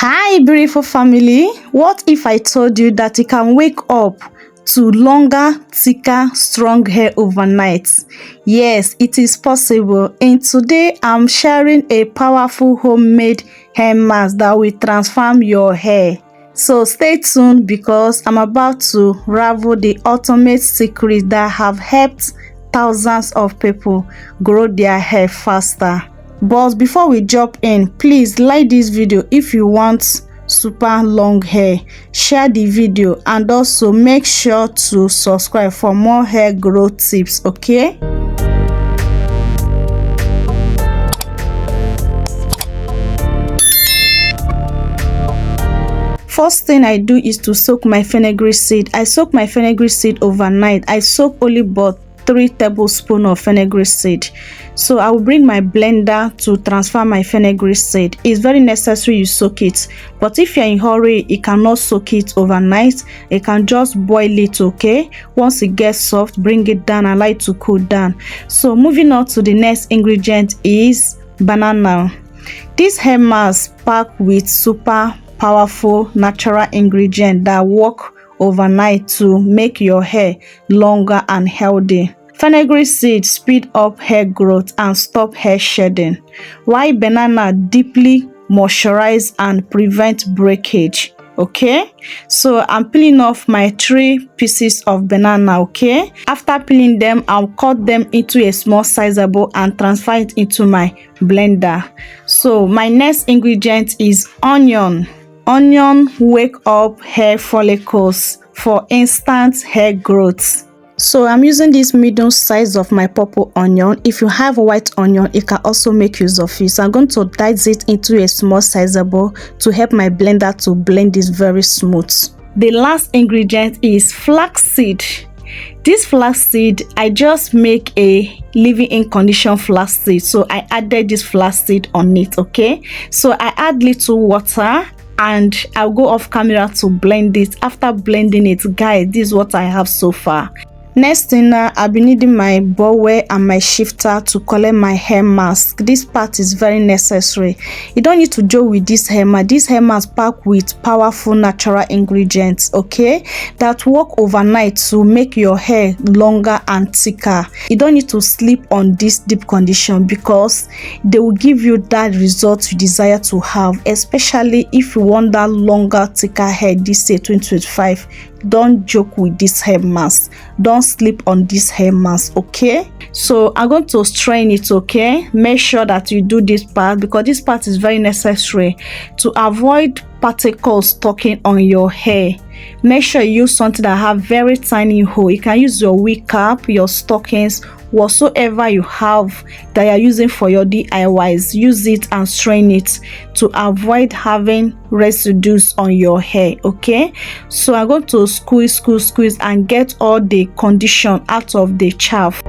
Hi, beautiful family. What if I told you that you can wake up to longer, thicker, strong hair overnight? Yes, it is possible. And today I'm sharing a powerful homemade hair mask that will transform your hair. So stay tuned because I'm about to ravel the ultimate secret that have helped thousands of people grow their hair faster. But before we jump in, please like this video if you want super long hair, share the video, and also make sure to subscribe for more hair growth tips. Okay, first thing I do is to soak my fenugreek seed. I soak my fenugreek seed overnight. I soak only but 3 tablespoons of fenugreek seed. So I will bring my blender to transfer my fenugreek seed. It's very necessary you soak it, but if you're in a hurry, you cannot soak it overnight. You can just boil it. Okay, once it gets soft, bring it down and allow it to cool down. So moving on to the next ingredient is banana. This hair mask packed with super powerful natural ingredient that work overnight to make your hair longer and healthy. Fenugreek seeds speed up hair growth and stop hair shedding, while banana deeply moisturize and prevent breakage. Okay, so I'm peeling off my 3 pieces of banana. Okay, after peeling them, I'll cut them into a small sizable and transfer it into my blender. So my next ingredient is onion. Onion wake up hair follicles for instant hair growth. So I'm using this medium size of my purple onion. If you have a white onion, you can also make use of it. So I'm going to dice it into a small sizable to help my blender to blend this very smooth. The last ingredient is flaxseed. This flaxseed, I just make a leave-in condition flaxseed. So I added this flaxseed on it. Okay, so I add little water and I'll go off camera to blend it. After blending it, guys, this is what I have so far. Next thing, I'll be needing my bowl and my shifter to collect my hair mask. This part is very necessary. You don't need to joke with this hair mask. This hair mask packed with powerful natural ingredients, okay, that work overnight to make your hair longer and thicker. You don't need to sleep on this deep condition because they will give you that result you desire to have, especially if you want that longer, thicker hair this year 2025. Don't joke with this hair mask. Don't sleep on this hair mask. Okay, so I'm going to strain it. Okay, make sure that you do this part because this part is very necessary to avoid particles stuck on your hair. Make sure you use something that have very tiny hole. You can use your wig cap, your stockings, whatsoever you have that you're using for your DIYs. Use it and strain it to avoid having residues on your hair. Okay, so I'm going to squeeze and get all the condition out of the chaff.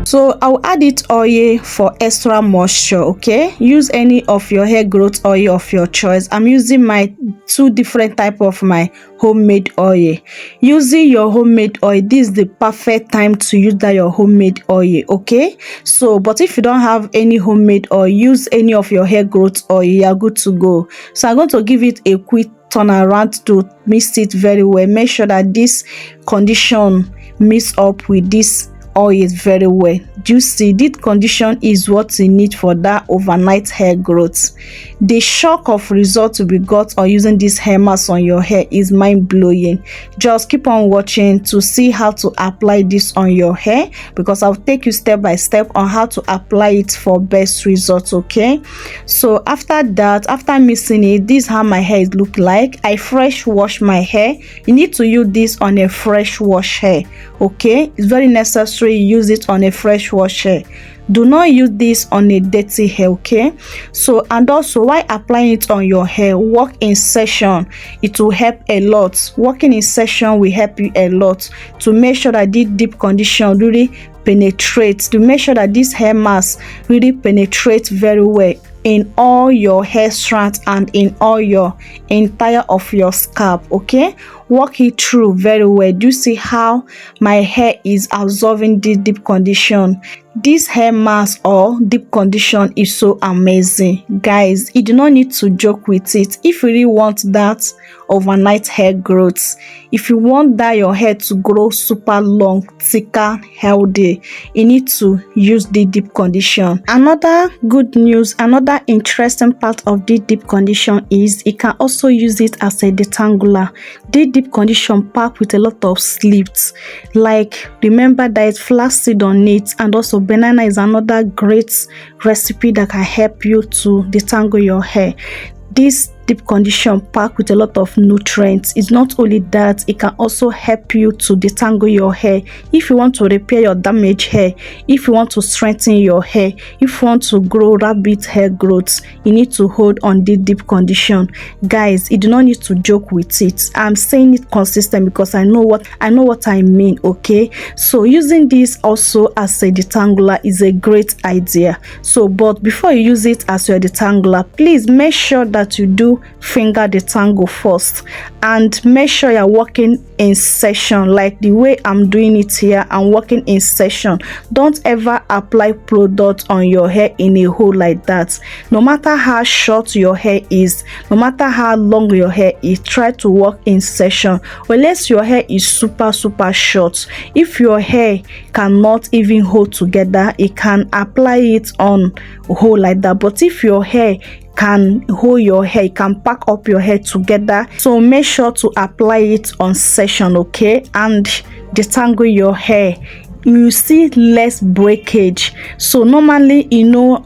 So I'll add it oil for extra moisture. Okay, use any of your hair growth oil of your choice. I'm using my 2 different type of my homemade oil. Using your homemade oil, this is the perfect time to use that your homemade oil. Okay, so but if you don't have any homemade oil, use any of your hair growth oil. You are good to go. So I'm going to give it a quick turn around to mix it very well. Make sure that this condition mix up with this oil very well. You see, this condition is what you need for that overnight hair growth. The shock of result to be got on using this hair mask on your hair is mind-blowing. Just keep on watching to see how to apply this on your hair because I'll take you step by step on how to apply it for best results. Okay, so after that, after mixing it, this is how my hair look like. I fresh wash my hair. You need to use this on a fresh wash hair. Okay, it's very necessary you use it on a fresh wash hair. Do not use this on a dirty hair. Okay, so and also while applying it on your hair, work in session. It will help a lot. Working in session will help you a lot to make sure that this deep condition really penetrates, to make sure that this hair mask really penetrates very well in all your hair strands and in all your entire of your scalp. Okay, work it through very well. Do you see how my hair is absorbing this deep condition? This hair mask or deep condition is so amazing, guys. You do not need to joke with it. If you really want that overnight hair growth, if you want that your hair to grow super long, thicker, healthy, you need to use the deep condition. Another good news, another interesting part of the deep condition is you can also use it as a detangler. The deep condition packed with a lot of sleeves, like remember there is flaxseed on it, and also banana is another great recipe that can help you to detangle your hair. This deep condition packed with a lot of nutrients. It's not only that, it can also help you to detangle your hair. If you want to repair your damaged hair, if you want to strengthen your hair, if you want to grow rabbit hair growth, you need to hold on the deep condition. Guys, you do not need to joke with it. I'm saying it consistent because I know what I mean. Okay, so using this also as a detangler is a great idea. So but before you use it as your detangler, please make sure that you do finger detangle first, and make sure you're working in session, like the way I'm doing it here. I'm working in session. Don't ever apply product on your hair in a hole like that. No matter how short your hair is, no matter how long your hair is, try to work in session. Unless your hair is super short, if your hair cannot even hold together, it can apply it on a hole like that. But if your hair can hold your hair, can pack up your hair together, so make sure to apply it on session, okay, and detangle your hair. You see less breakage. So normally,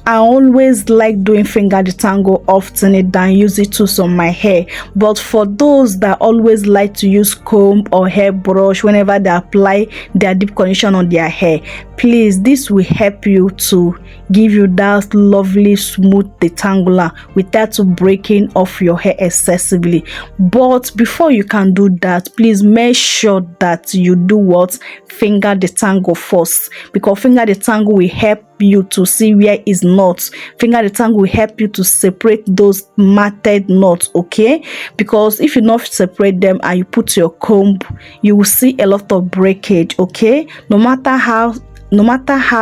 I always like doing finger detangle often than use it tools on my hair. But for those that always like to use comb or hair brush whenever they apply their deep condition on their hair, please, this will help you to give you that lovely smooth detangler without breaking off your hair excessively. But before you can do that, please make sure that you do what? Finger detangle first, because finger detangle will help you to see where is knots. Finger detangle will help you to separate those matted knots, okay? Because if you not separate them and you put your comb, you will see a lot of breakage, okay? No matter how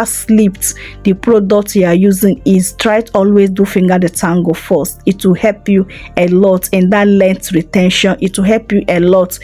slipped the product you are using is, try to always do finger detangle first. It will help you a lot in that length retention. It will help you a lot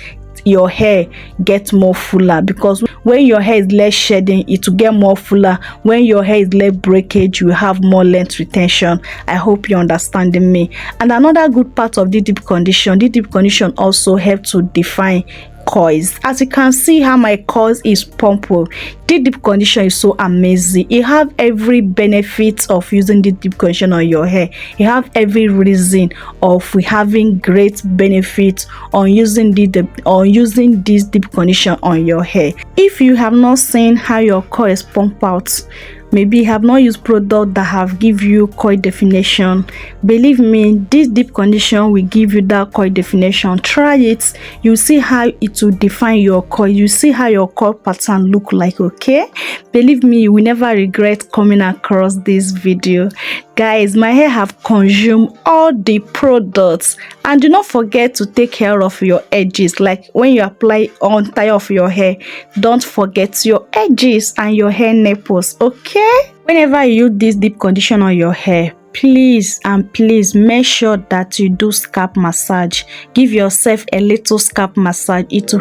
your hair get more fuller, because when your hair is less shedding, it will get more fuller. When your hair is less breakage, you have more length retention. I hope you're understanding me. And another good part of the deep condition also helps to define coils. As you can see how my coils is purple, the deep condition is so amazing. You have every benefit of using the deep condition on your hair. You have every reason of having great benefit on using this deep condition on your hair. If you have not seen how your coils pump out, maybe you have not used product that have give you coil definition, believe me, this deep condition will give you that coil definition. Try it, you see how it will define your coil, you see how your coil pattern look like, okay? Believe me, you will never regret coming across this video. Guys, my hair have consumed all the products, and do not forget to take care of your edges. Like when you apply on top of your hair, don't forget your edges and your hair nipples, okay? Whenever you use this deep condition on your hair, please make sure that you do scalp massage. Give yourself a little scalp massage. It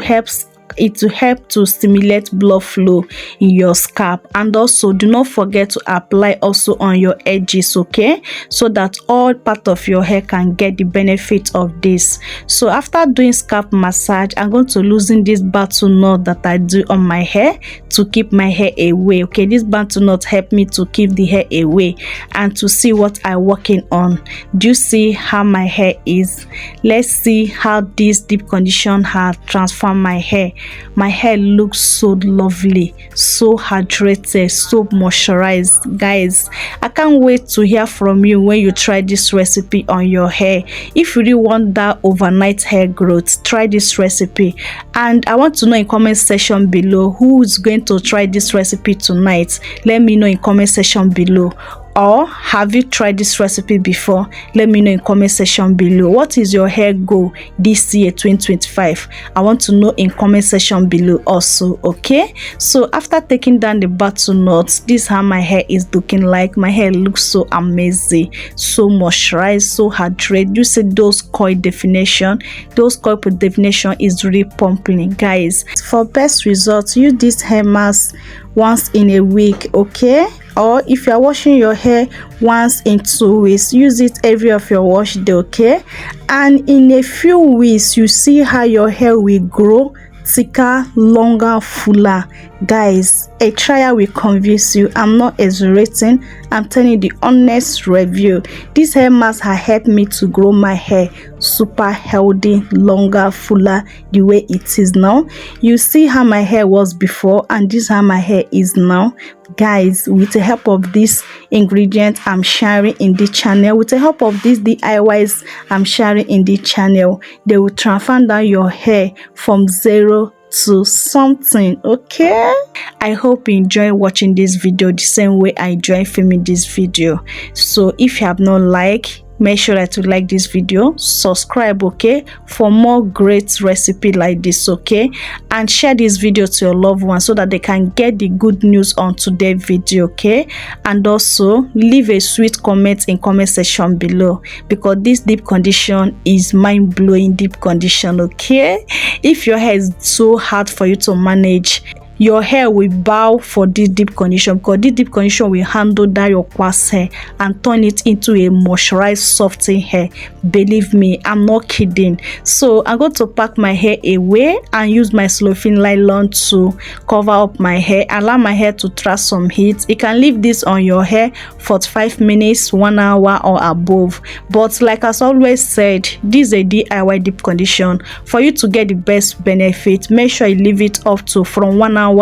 will help to stimulate blood flow in your scalp. And also do not forget to apply also on your edges, okay, so that all part of your hair can get the benefit of this. So after doing scalp massage, I'm going to loosen this battle knot that I do on my hair to keep my hair away, okay? This battle knot help me to keep the hair away and to see what I'm working on. Do you see how my hair is? Let's see how this deep condition has transformed my hair. My hair looks so lovely, so hydrated, so moisturized. Guys, I can't wait to hear from you when you try this recipe on your hair. If you really want that overnight hair growth, try this recipe. And I want to know in comment section below who is going to try this recipe tonight. Let me know in comment section below. Or have you tried this recipe before? Let me know in comment section below. What is your hair goal this year 2025? I want to know in comment section below also. Okay, so after taking down the battle nuts, this is how my hair is looking like. My hair looks so amazing, so moisturized, so hydrated. You see those coil definition, those coil definition is really pumping, guys. For best results, use this hair mask once in a week, okay? Or if you are washing your hair once in 2 weeks, use it every of your wash day, okay? And in a few weeks, you see how your hair will grow thicker, longer, fuller. Guys, a trial will convince you. I'm not exaggerating, I'm telling you the honest review. This hair mask has helped me to grow my hair super healthy, longer, fuller, the way it is now. You see how my hair was before, and this is how my hair is now. Guys, with the help of this ingredient I'm sharing in the channel, with the help of these DIYs I'm sharing in the channel, they will transform down your hair from 0 to something. Okay, I hope you enjoy watching this video the same way I enjoy filming this video. So if you have not liked, make sure that you like this video, subscribe, okay, for more great recipe like this, okay, and share this video to your loved ones so that they can get the good news on today's video, okay. And also leave a sweet comment in comment section below, because this deep condition is mind-blowing deep condition, okay. If your hair is so hard for you to manage, your hair will bow for this deep condition, because this deep condition will handle that your quartz hair and turn it into a moisturized softer hair. Believe me, I'm not kidding. So I'm going to pack my hair away and use my cellophane nylon to cover up my hair, allow my hair to trap some heat. You can leave this on your hair for 5 minutes, 1 hour or above. But like as always said, this is a DIY deep condition. For you to get the best benefit, make sure you leave it up to from 1 hour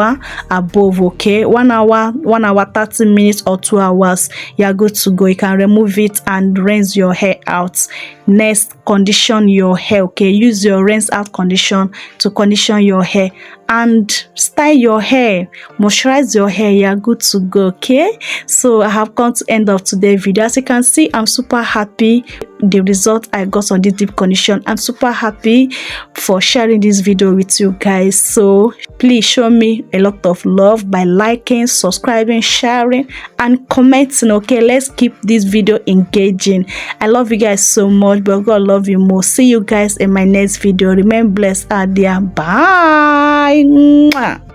above, okay. 1 hour, 30 minutes or 2 hours, you are good to go. You can remove it and rinse your hair out. Next, condition your hair, okay. Use your rinse out condition to condition your hair and style your hair, moisturize your hair. You are good to go, okay. So I have come to end of today's video. As you can see, I'm super happy the result I got on this deep condition. I'm super happy for sharing this video with you guys. So please show me a lot of love by liking, subscribing, sharing and commenting, okay. Let's keep this video engaging. I love you guys so much, but God love you more. See you guys in my next video. Remain blessed out there. Bye. Mwah.